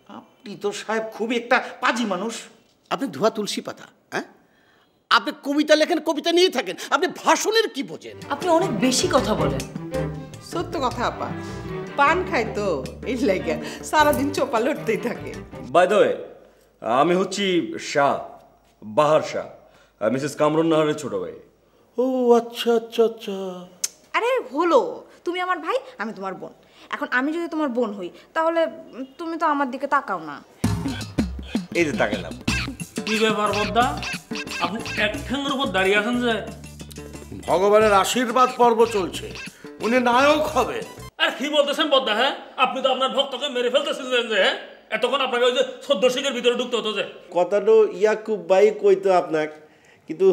আপনি তো সাহেব খুবই একটা পাজি মানুষ। আপনি ধোয়া তুলসী পাতা, হ্যাঁ? আপনি কবিতা লেখেন, কবিতা নিয়ে থাকেন, আপনি ভাষণের কি বোঝেন? আপনি অনেক বেশি কথা বলেন। সত্য কথা আপা, পান খাই তো এই লাগে সারাদিন চোপা লড়তেই থাকে। বাই দ্য ওয়ে, আমি হচ্ছি শাহ, বাহার শাহ, মিসেস কামরুন নাহারের ছোট ভাই। ও আচ্ছা আচ্ছা আচ্ছা। আরে হলো, তুমি আমার ভাই, আমি তোমার বোন। এখন আমি যদি তোমার বোন হই তাহলে তুমি তো আমার দিকে তাকাও না। এই যে তাকালাম। কি ব্যাপার বদ্দা, আপনি এক ঠ্যাঙের উপর দাঁড়িয়ে আছেন যে? ভগবানের আশীর্বাদ পর্ব চলছে, উনি নায়ক হবে। আর কি বলতেছেন বদ্দা? হ্যাঁ, আপনি তো আপনার ভক্তকে মেরে ফেলতেছিলেন যে। হ্যাঁ, এতক্ষণ আপনাকে ওই যে 14 শিখের ভিতরে ঢুকতে হতো যে। কথাটা ইয়াকুব ভাই কইতো আপনাকে, কিন্তু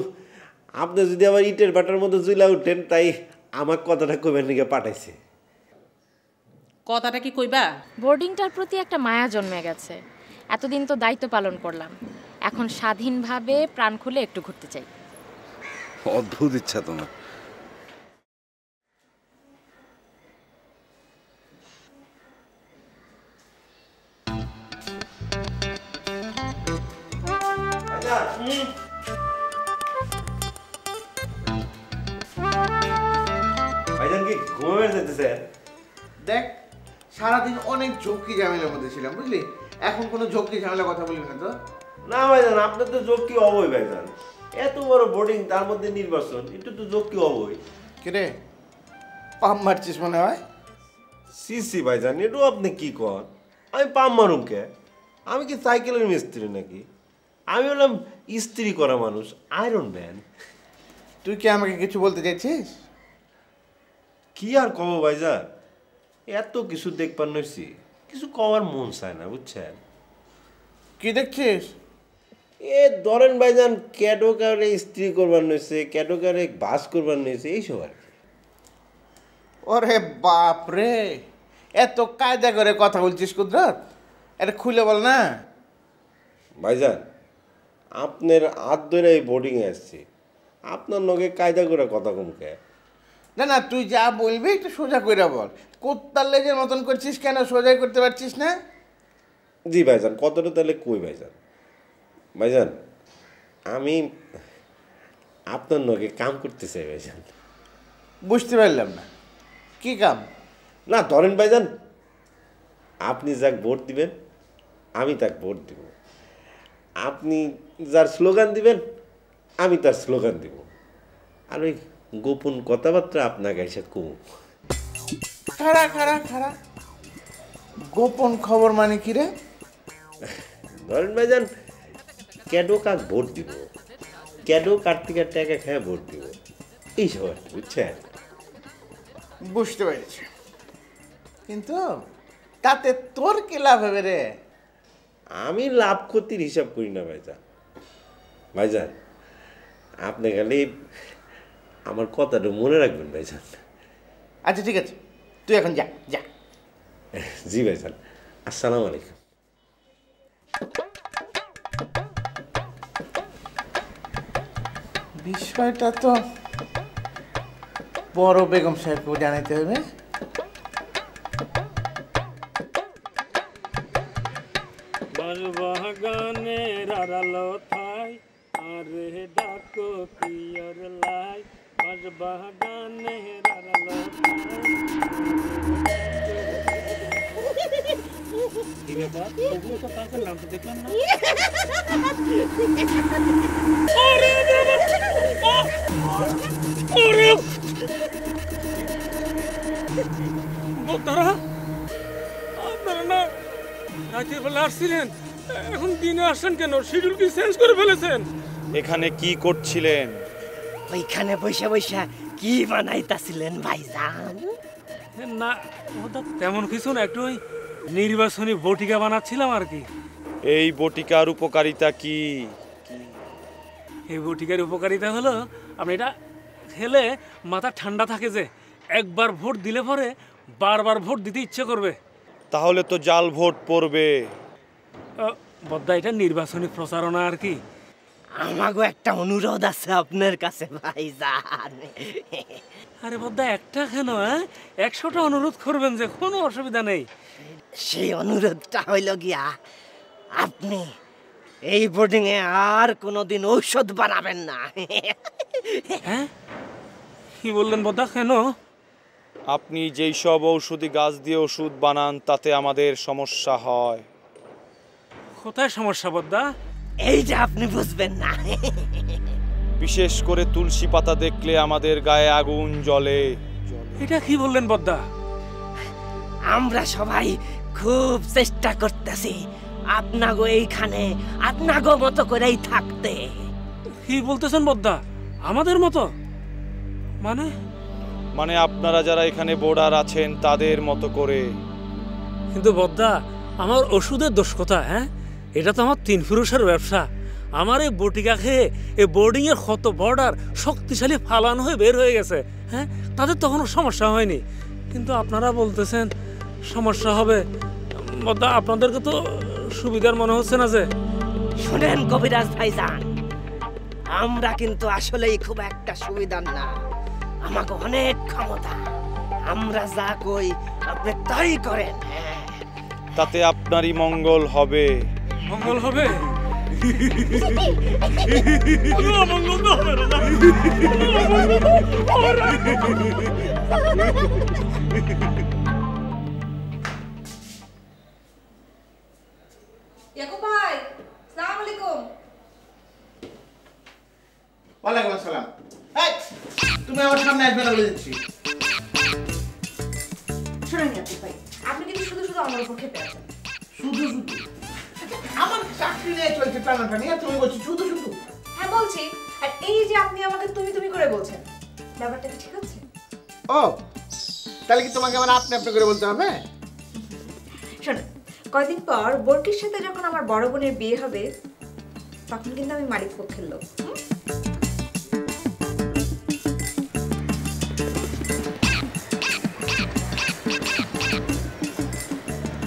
আপনি যদি আবার ইটের বাটার মধ্যে জুইলা উঠেন, তাই আমার কথাটা কইবার নিকে পাঠাইছে। কথাটা কি কইবা? বোর্ডিংটার প্রতি একটা মায়া জন্মে গেছে। এতদিন তো দায়িত্ব পালন করলাম, এখন স্বাধীনভাবে প্রাণ খুলে একটু ঘুরতে চাই। অদ্ভুত ইচ্ছা তোমার। ভাইজান কি ঘুমাবে যেতেছে? দেখ, সারাদিন অনেক ঝক্কি ঝামেলার মধ্যে ছিলাম, বুঝলি? এখন কোনো ঝক্কি ঝামেলা কথা বলি না তো। না ভাইজান, আপনার তো যোগ কি হবই ভাইজান। এত বড় বোর্ডিং, তার মধ্যে নির্বাচন, একটু তো যোগ কি হবই। কিরে, পাম মারছিস মনে হয়? সি ভাইজান, এটু আপনি কি কন? আমি পাম মারুম কে? আমি কি সাইকেলের মিস্ত্রি নাকি? আমি হলাম ইস্ত্রি করা মানুষ, আয়রন ম্যান। তুই কি আমাকে কিছু বলতে চাইছিস? কি আর কব ভাইজান, এত কিছু দেখবার নইছি, কিছু কবার মন চায় না, বুঝছেন? কি দেখছিস? এ ধরেন ভাইজান, ক্যাডো কারে ইস্ত্রি করবার নইছে, ক্যাডো কারে বাস করবার নইছে, এইসব আর কি। ওরে বাপ রে, এত কায়দা করে কথা বলছিস কুদরত, এটা খুলে বল না। ভাইজান, আপনার হাত ধরে এই বোর্ডিংয়ে আসছি, আপনার নগে কায়দা করে কথা কমকে। না না, তুই যা বলবি একটু সোজা করে বল। কোত্তার লেজের মতন করছিস কেন? সোজাই করতে পারছিস না? জি ভাইজান, কতটা তাহলে কই ভাইজান? ভাইজান, আমি আপনার নগে কাম করতে চাই ভাইজান। বুঝতে পারলাম না, কি কাম? না ধরেন ভাইজান, আপনি যাক ভোট দিবেন, আমি তাকে ভোট দিব। আপনি যার স্লোগান দিবেন, আমি তার স্লোগান দিব। আর ওই গোপন কথাবার্তা আপনাকে এসে কম। খাড়া খাড়া খাড়া, গোপন খবর মানে কি রে? ধরেন ভাইজান, ক্যাডো কাক ভোট দিব, ক্যাডো কার্তিকের টাকা খেয়ে ভোট দিব, এইসব আর কি, বুঝছেন? বুঝতে পেরেছি, কিন্তু তাতে তোর কি লাভ হবে রে? আমি লাভ ক্ষতির হিসাব করি না ভাইজান। ভাইজান, আপনি খালি আমার কথাটা মনে রাখবেন ভাইজান। আচ্ছা ঠিক আছে, তুই এখন যা যা। জি ভাইজান, আসসালামু আলাইকুম। বিষয়টা তো বড় বেগম সাহেবকে জানাইতে হবে। বাগানের আড়ালো থাই আরে ডাকো পিয়র লাই, বাগানের আড়ালো দেখলাম না। আপনারা না রাতের বেলা আসছিলেন, এখন দিনে আসছেন কেন? শিডিউল কি চেঞ্জ করে ফেলেছেন? এখানে কি করছিলেন? ওইখানে বসে বসে কি বানাইতাছিলেন ভাইজান? না তেমন কিছু না, একটু ওই নির্বাচনী বটিকা বানাচ্ছিলাম আর কি। এই বটিকার উপকারিতা কি? এই বটিকার উপকারিতা হলো, আপনি এটা খেলে মাথা ঠান্ডা থাকে, যে একবার ভোট দিলে পরে বারবার ভোট দিতে ইচ্ছে করবে। তাহলে তো জাল ভোট পড়বে। বদ্দা, এটা নির্বাচনী প্রচারণা আর কি। আমাগো একটা অনুরোধ আছে আপনার কাছে ভাইজান। আরে বদ্দা, একটা কেন, 100টা অনুরোধ করবেন, যে কোনো অসুবিধা নেই। সেই অনুরোধটা হইল গিয়া আপনি এই বোর্ডিং এ আর কোনোদিন ঔষধ বানাবেন না। হ্যাঁ কি বললেন বদ্দা, কেন? আপনি যেই সব ঔষধি গাছ দিয়ে ওষুধ বানান তাতে আমাদের সমস্যা হয়। কোথায় সমস্যা বদ্দা? এই যে আপনি বুঝবেন না। বিশেষ করে তুলসী পাতা দেখলে আমাদের গায়ে আগুন জ্বলে। এটা কি বললেন বদ্দা? আমরা সবাই খুব চেষ্টা করতেছি আপনাগো এইখানে আপনাগো মতো করেই থাকতে। কি বলতেছেন বদ্দা? আমাদের মতো মানে? মানে আপনারা যারা এখানে বোর্ডার আছেন তাদের মতো করে। কিন্তু বদ্দা, আমার ওষুধের দোষ কোথায়? হ্যাঁ, এটা তো আমার 3 পুরুষের ব্যবসা। আমার এই বটিকা খেয়ে এই বোর্ডিং এর কত বর্ডার শক্তিশালী ফালানো হয়ে বের হয়ে গেছে। হ্যাঁ, তাদের তো কোনো সমস্যা হয়নি, কিন্তু আপনারা বলতেছেন সমস্যা হবে। বদ্দা, আপনাদেরকে তো সুবিধার মনে হচ্ছে না যে? শুনেন কবিরাজ ভাইজান, আমরা কিন্তু আসলেই খুব একটা সুবিধার না। আমাকে অনেক ক্ষমতা, আমরা যা কই আপনি তাই করেন। তাতে আপনারই মঙ্গল হবে। মঙ্গল হবে? ইয়াকুব ভাই, আসসালামু আলাইকুম। ওয়ালাইকুম আসসালাম। এই তুমি আমার সামনে আসবে না বলে দিচ্ছি। শুনেন ইয়াকুব ভাই, আপনি কিন্তু শুধু শুধু আমার উপর খেপে আছেন। শুধু শুধু আমার চাকরি নিয়ে চলছে টানাটানি, আর তুমি বলছো শুধু শুধু। হ্যাঁ বলছি, আর এই যে আপনি আমাকে তুমি তুমি করে বলছেন, ব্যাপারটা কি ঠিক আছে? ও তাহলে কি তোমাকে আমার আপনি আপনি করে বলতে হবে? শোনেন, কয়দিন পর বর্কির সাথে যখন আমার বড় বোনের বিয়ে হবে, তখন কিন্তু আমি মালিক পক্ষের লোক।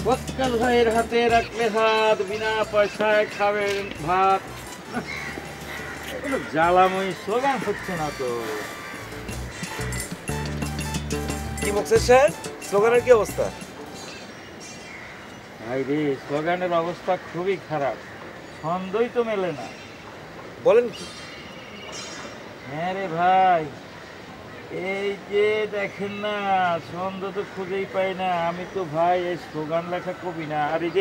ওয়াক্কাল ভাইয়ের হাতে রাখলে হাত, বিনা পয়সায় খাবেন ভাত। এগুলো জ্বালাময়ী স্লোগান হচ্ছে না তো। কি বলছেন স্যার? স্লোগানের কি অবস্থা? ভাই রে, স্লোগানের অবস্থা খুবই খারাপ, ছন্দই তো মেলে না। বলেন কি? হ্যাঁ রে ভাই, এই যে দেখেন না, ছন্দ তো খুঁজেই পাই না। আমি তো ভাই এই স্লোগান লেখা কবি না। আর এই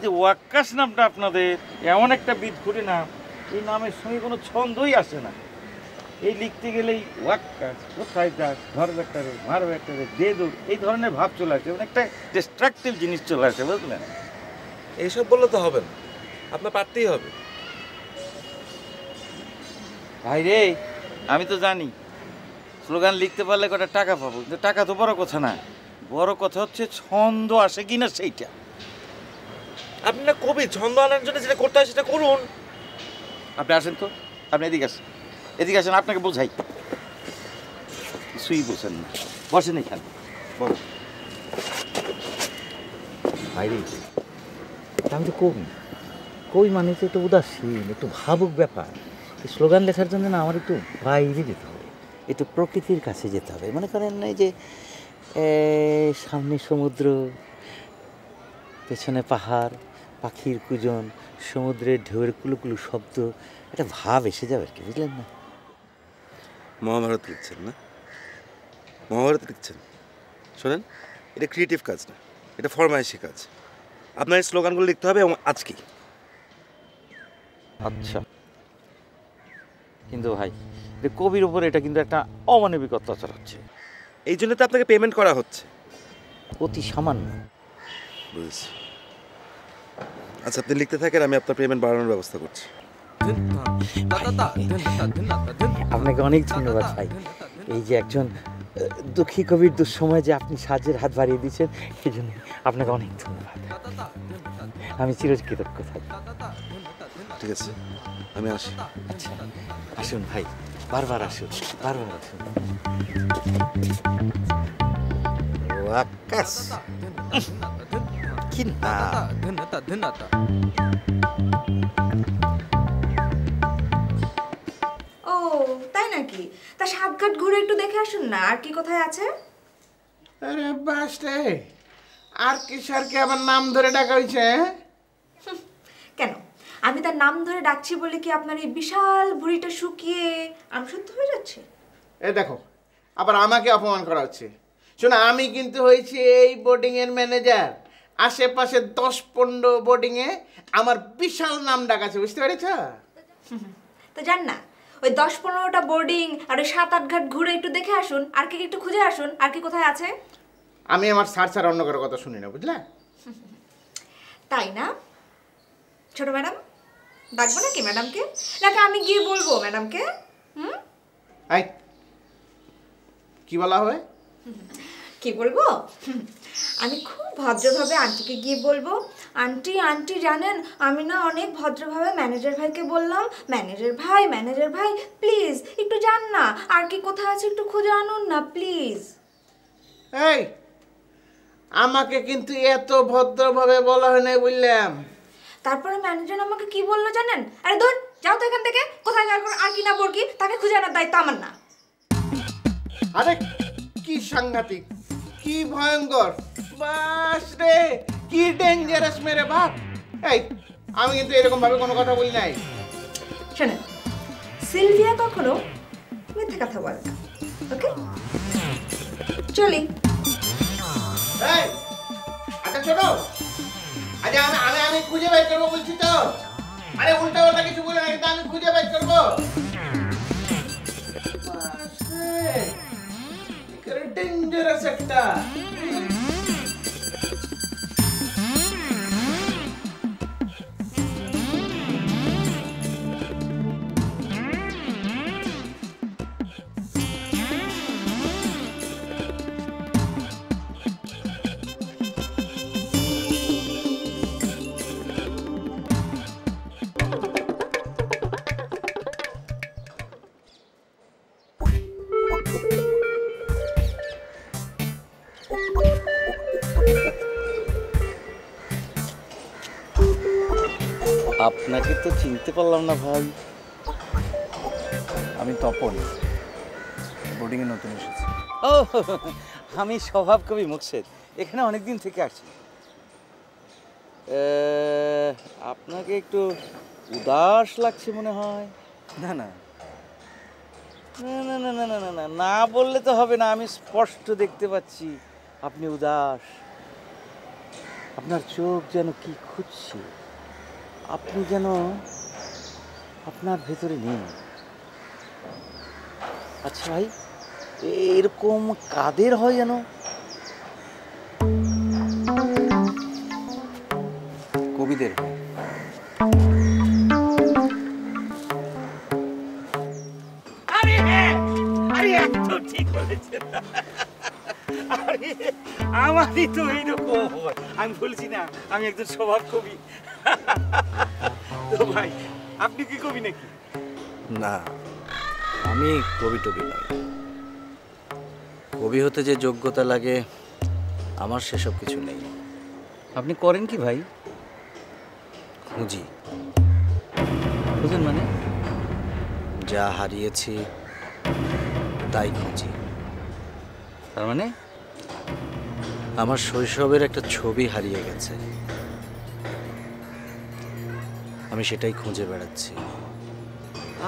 যে ওয়াক্কাস নামটা আপনাদের এমন একটা বিদঘুটে নাম, এই নামের সঙ্গে কোনো ছন্দই আসে না। এই লিখতে গেলেই ওয়াক্কাস, কোথায় যাস, ধরবে একটা রে, মারবে একটা রে, দে দূর, এই ধরনের ভাব চলে আসে, মানে একটা ডিস্ট্রাকটিভ জিনিস চলে আসে, বুঝলেন? এইসব বললে তো হবে না, আপনার পারতেই হবে। ভাই রে, আমি তো জানি স্লোগান লিখতে পারলে কটা টাকা পাবো, কিন্তু টাকা তো বড় কথা না। বড় কথা হচ্ছে ছন্দ আসে কিনা সেইটা। আপনি না কবি, ছন্দ আনার জন্য যেটা করতে হয় সেটা করুন। আপনি আসেন তো, আপনি এদিকে আসেন, এদিকে আসেন, আপনাকে বোঝাই। কিছুই বোঝেন না, বসেন এখানে, বলো। ভাই রে, আমি তো কবি, কবি মানে তো একটু উদাসীন, একটু ভাবুক ব্যাপার। এই স্লোগান লেখার জন্য না আমার একটু বাইরে যেতে হবে, একটু প্রকৃতির কাছে যেতে হবে। মনে করেন এই যে সামনে সমুদ্র, পেছনে পাহাড়, পাখির কুজন, সমুদ্রের ঢেউয়ের কুলুকুলু শব্দ, একটা ভাব এসে যাবে আর কি, বুঝলেন না? মহাভারত লিখছেন না? মহাভারত লিখছেন? শোনেন, এটা ক্রিয়েটিভ কাজ না, এটা ফরমাইশি কাজ। আপনার এই স্লোগানগুলো লিখতে হবে এবং আজকেই। আচ্ছা, কিন্তু ভাই কবির উপর এটা কিন্তু একটা অমানবিক অত্যাচার হচ্ছে। এই জন্য তো আপনাকে পেমেন্ট করা হচ্ছে। অতি সামান্য। বুঝেছি। আচ্ছা, আপনি লিখতে থাকেন, আমি আপনার পেমেন্ট বাড়ানোর ব্যবস্থা করছি। আপনাকে অনেক ধন্যবাদ ভাই। এই যে একজন দুঃখী কবির দুঃসময় যে আপনি সাহায্যের হাত বাড়িয়ে দিচ্ছেন, এই জন্য আপনাকে অনেক ধন্যবাদ। আমি চিরকৃতজ্ঞ থাকি। ঠিক আছে, আমি আসি। আচ্ছা, আসুন ভাই, বারবার আসুন, বারবার আসুন। আকাশ কি না, ও তাই নাকি? তা সাতঘাট ঘুরে একটু দেখে আসুন না, আর কি কোথায় আছে। আরে বাস রে, আর কি স্যারকে আমার নাম ধরে ডাকা হয়েছে? কেন আমি তার নাম ধরে ডাকছি বলে কি আপনার এই বিশাল ভুঁড়িটা শুকিয়ে আমসত্ব হয়ে যাচ্ছে? এই দেখো আবার আমাকে অপমান করা হচ্ছে। শোনো, আমি কিন্তু হয়েছি এই বোর্ডিংয়ের ম্যানেজার। আশেপাশে 10-15 বোর্ডিংয়ে আমার বিশাল নাম ডাকাছে, বুঝতে পেরেছ? তো জান না, ওই 10-15টা বোর্ডিং আর ওই 7-8 ঘাট ঘুরে একটু দেখে আসুন, আর কি একটু খুঁজে আসুন আর কি কোথায় আছে। আমি আমার স্যার অন্য কারো কথা শুনি না, বুঝলে? তাই না ছোট ম্যাডাম? ডাকবো নাকি ম্যাডামকে, নাকি আমি গিয়ে বলবো ম্যাডামকে? আই কি বলা হবে? কি বলবো? আমি খুব ভদ্রভাবে আন্টিকে গিয়ে বলবো, আন্টি আন্টি জানেন আমি না অনেক ভদ্রভাবে ম্যানেজার ভাইকে বললাম, ম্যানেজার ভাই প্লিজ একটু যান না, আর কি কোথায় আছে একটু খুঁজে আনুন না প্লিজ। এই আমাকে কিন্তু এত ভদ্রভাবে বলা হয় না বললাম। তারপরে ম্যানেজার আমাকে কি বললো জানেন? আরে ধর যাও তো এখান থেকে, কোথায় আর কি না বলকি তাকে খুঁজে আনার দায়িত্ব আমার না। আরে কি সাংঘাতিক, কি ভয়ঙ্কর, বাস রে কি ডেঞ্জারাস মেরে বাপ। এই আমি কিন্তু এরকম ভাবে কোনো কথা বলি নাই। শোনেন, সিলভিয়া কখনো মিথ্যে কথা বলে না, ওকে? চলি। এই আচ্ছা ছোট, আচ্ছা আমি খুঁজে বের করবো বলছি তো। আরে উল্টা পাল্টা কিছু বলে না, কিন্তু আমি খুঁজে বের করবো। ডেঞ্জারাস একটা। আপনাকে তো চিনতে পারলাম না ভাই। আমি তপন, বোর্ডিংয়ে নতুন এসেছি। ও আমি স্বভাব কবি মোকসেদ, এখানে অনেকদিন থেকে আসছি। আপনাকে একটু উদাস লাগছে মনে হয়। না না না না না না না না না না বললে তো হবে না, আমি স্পষ্ট দেখতে পাচ্ছি আপনি উদাস। আপনার চোখ যেন কি খুঁজছে, আপনি যেন আপনার ভেতরে নেই। আচ্ছা ভাই, এরকম কাদের হয় যেন? কবিদের। আরে আরে একদম ঠিক বলেছেন। আরে আমারই তো এইরকম হয়, আমি বলছি না আমি একজন স্বভাব কবি। তো ভাই আপনি কি কবি নাকি? না, আমি কবি টবি নই। কবি হতে যে যোগ্যতা লাগে আমার সেসব কিছু নেই। আপনি করেন কি ভাই? খুঁজি। খুঁজেন মানে? যা হারিয়েছি তাই খুঁজি। তার মানে? আমার শৈশবের একটা ছবি হারিয়ে গেছে, আমি সেটাই খুঁজে বেড়াচ্ছি।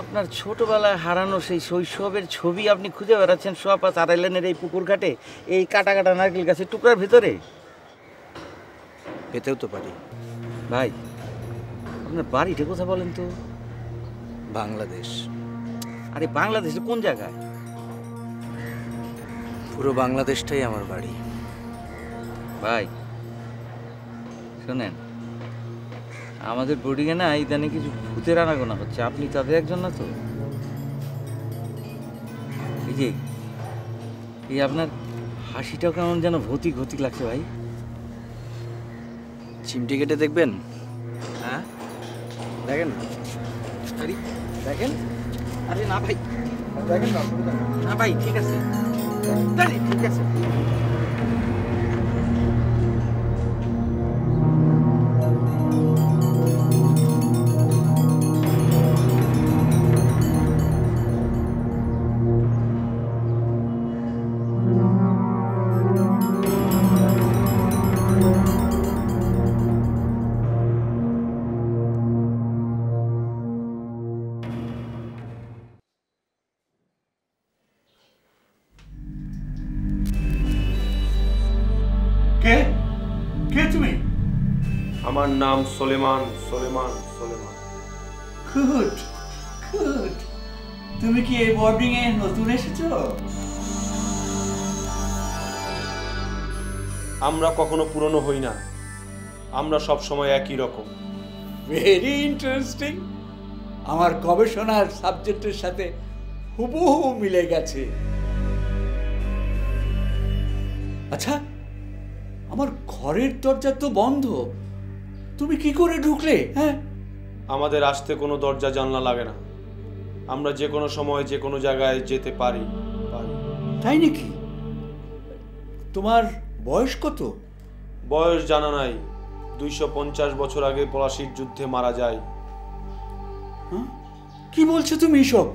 আপনার ছোটবেলায় হারানো সেই শৈশবের ছবি আপনি খুঁজে বেড়াচ্ছেন সোয়াপাস আড়াইলেনের এই পুকুর ঘাটে, এই কাটা কাটা নারকেল গাছের টুকরার ভিতরে? পেতেও তো পারি। ভাই আপনার বাড়িটা কোথায় বলেন তো? বাংলাদেশ। আরে বাংলাদেশের কোন জায়গায়? পুরো বাংলাদেশটাই আমার বাড়ি। ভাই শোনেন, আমাদের বোর্ডিংয়ে না ইদানে কিছু ভূতের আনাগোনা হচ্ছে, আপনি তাদের একজন না তো? এই যে এই আপনার হাসিটাও কেমন যেন ভৌতিক ভৌতিক লাগছে ভাই। চিমটি কেটে দেখবেন? হ্যাঁ দেখেন না। আরে দেখেন। আরে না ভাই, দেখেন না, না ভাই ঠিক আছে, ঠিক আছে। কে কে তুমি? আমার নাম সোলেমান। সোলেমান সোলেমান। Good good. তুমি কি এই বোর্ডিং এ নতুন এসেছো? আমরা কখনো পুরনো হই না, আমরা সব সময় একই রকম। Very interesting. আমার গবেষণার সাবজেক্টের সাথে হুবহু মিলে গেছে। আচ্ছা, আমার ঘরের দরজা তো বন্ধ, তুমি কি করে ঢুকলে? হ্যাঁ, আমাদের আসতে কোনো দরজা জানলা লাগে না, আমরা যে কোনো সময় যে কোনো জায়গায় যেতে পারি। তাই নাকি? তোমার বয়স কত? বয়স জানা নাই, 250 বছর আগে পলাশির যুদ্ধে মারা যায়। কি বলছো তুমি এসব?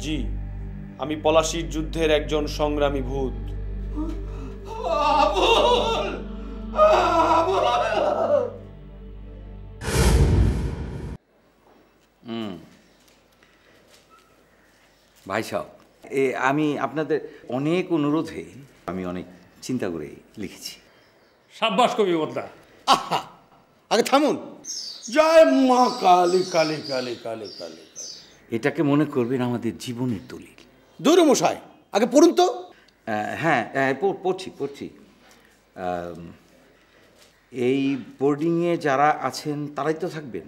জি, আমি পলাশির যুদ্ধের একজন সংগ্রামী ভূত। ভাই সাহেব, আমি আপনাদের অনেক অনুরোধে আমি অনেক চিন্তা করে লিখেছি। সাব্বাস কবি বদ্দা। আহা, আগে থামুন। জয় মা কালী কালী কালী কালী কালী। এটাকে মনে করবেন আমাদের জীবনের দলিল। দূর মশাই, আগে পড়ুন তো। হ্যাঁ, পড়ছি। এই বোর্ডিংয়ে যারা আছেন তারাই তো থাকবেন।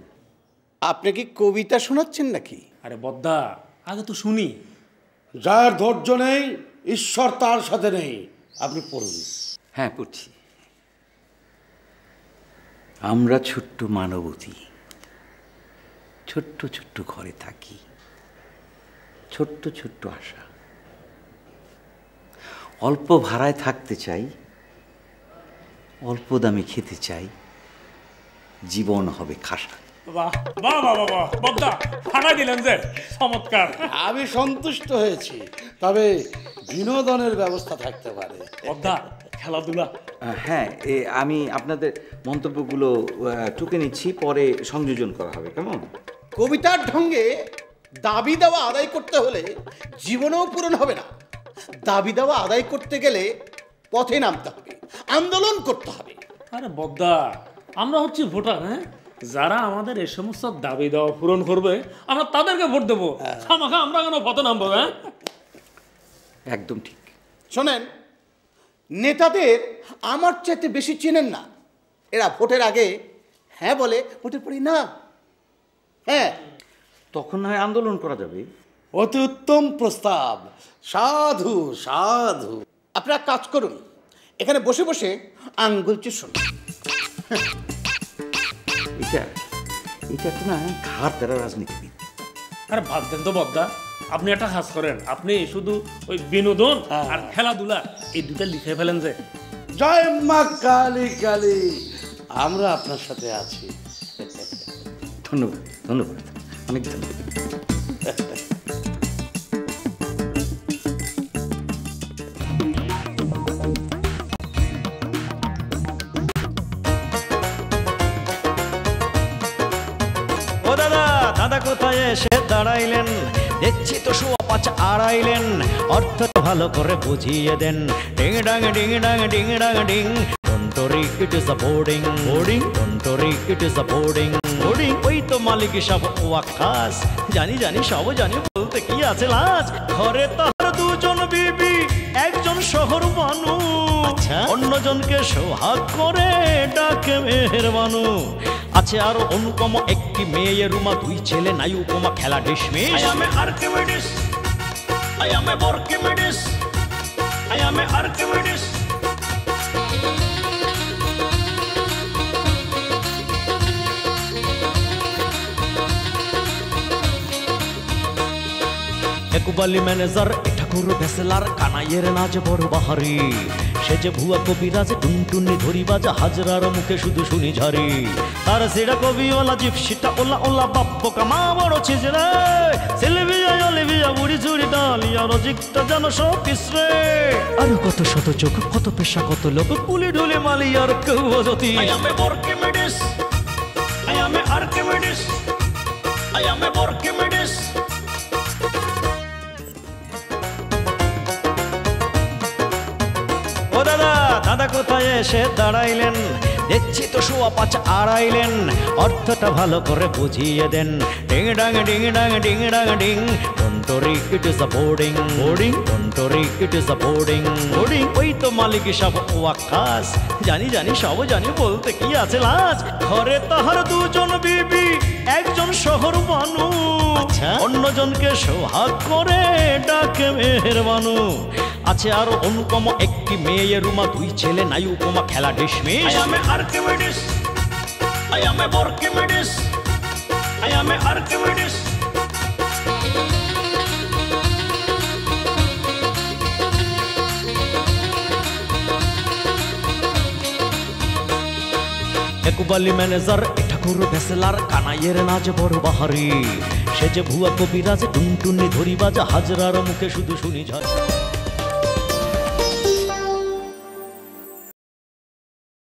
আপনি কি কবিতা শোনাচ্ছেন নাকি? আরে বদ্দা, আগে তো শুনি। যার ধৈর্য নেই ঈশ্বর তার সাথে নেই। আপনি পড়ুন। হ্যাঁ, পড়ছি। আমরা ছোট্ট মানবতী, ছোট্ট ছোট্ট ঘরে থাকি, ছোট্ট ছোট্ট আশা। অল্প ভাড়ায় থাকতে চাই, অল্প দামে খেতে চাই, জীবন হবে খাসা। বাহ বাহ বাহ বাহ বদ্দা, ফাটাই দিলেন যে, চমৎকার। আমি সন্তুষ্ট হয়েছি, তবে বিনোদনের ব্যবস্থা থাকতে পারে। বদ্দা, খেলাধুলা। হ্যাঁ, আমি আপনাদের মন্তব্যগুলো টুকে নিচ্ছি, পরে সংযোজন করা হবে, কেমন? কবিতার ঢঙ্গে দাবি দেওয়া আদায় করতে হলে জীবনেও পূরণ হবে না। দাবি দেওয়া আদায় করতে গেলে পথে নামতে হবে, আন্দোলন করতে হবে। আরে বদ্দা, আমরা হচ্ছি ভোটার। হ্যাঁ, যারা আমাদের এই সমস্ত দাবি দেওয়া পূরণ করবে আমরা তাদেরকে ভোট দেবো। খামাখা আমরা কেন পথে নামবো? হ্যাঁ, একদম ঠিক। শোনেন, নেতাদের আমার চাইতে বেশি চেনেন না। এরা ভোটের আগে হ্যাঁ বলে, ভোটের পরে না। হ্যাঁ, তখন হয় আন্দোলন করা যাবে। অতি উত্তম প্রস্তাব। সাধু সাধু। আপনারা কাজ করুন, এখানে বসে বসে আঙ্গুল চুষুন। এটা তো না ঘাড় তেরা রাজনীতিবিদ। আরে বাদ দেন তো বদ্দা, আপনি একটা কাজ করেন, আপনি শুধু ওই বিনোদন আর খেলাধুলা এই দুটা লিখে ফেলেন যে। জয় মা কালী কালী, আমরা আপনার সাথে আছি। ধন্যবাদ ধন্যবাদ, অনেক ধন্যবাদ। ও দাদা, দাদা কোথায় এসে দাঁড়াইলেন? দেখছি তো সোয়া 5 আড়াইলেন, অর্থটা ভালো করে বুঝিয়ে দেন। ডিং ডাং ডিং ডাং ডিং ডাং ডিং, টন্টরি it is a boarding. Boarding টন্টরি it is a boarding. Boarding ওই তো মালিক সব ওয়া খাস। জানি সব জানি, বলতে কি আছে লাজ? ঘরে তার 2 জন বিবি, একজন শহর বানু, অন্যজনকে সোহাগ করে ডাকে মেহেরবানু। আছে আরো অনুপম একটি মেয়ে রুমা, 2 ছেলে নাই উপমা, খেলা dismiss. I am Archimedes, I am Archimedes, I am Archimedes। একুবালি ম্যানেজার, ঠাকুর ভেসেলার, কানাইয়ের নাচ বড় বাহারি। সে যে ভুয়া কবিরাজ, টুনটুনি ধরিবাজ, হাজরার মুখে শুধু শুনি ঝারি। তার সেটা কবিওয়ালা, জিপসিটা ওলা ওলা, বাপ্প কামা বড় ছিজরে। সিলভিয়া অলিভিয়া, বুড়ি চুড়ি ডালিয়া, রজিকটা যেন সব পিছরে। আর কত শত চোখ, কত পেশা, কত লোক, কুলি ঢুলি মালিয়ার কেউ অযতি। I am Archimedes, I am Archimedes, I am Archimedes। ও দাদা দাদা কোথায় এসে দাঁড়াইলেন, দেখছি তো সোয়া পাঁচ আড়াইলেন, অর্থটা ভালো করে বুঝিয়ে দেন। ডিং ডাং ডিং ডাং ডিং ডাং ding, don't worry it is a boarding, boarding don't worry it is a boarding, boarding ওই তো মালিক সব ওয়াক্কাস, জানি জানি সব জানি, বলতে কি আছে লাজ। ঘরে তাহার দুজন বিবি, একজন শহর বানু, অন্যজনকে সোহাগ করে ডাকে মেহেরবানু। আছে আরো অনুপম একটি মেয়ে রুমা, দুই ছেলে নাই উপমা, খেলা dismiss. I am Archimedes, I am Archimedes, I am Archimedes. একুবালি ম্যানেজার, ঠাকুর ভেসেলার, কানাইয়ের নাচ বড় বাহারি, সে যে ভুয়া কবিরাজ, টুনটুনি ধরি বাজা, হাজরার মুখে শুধু শুনি ঝড়।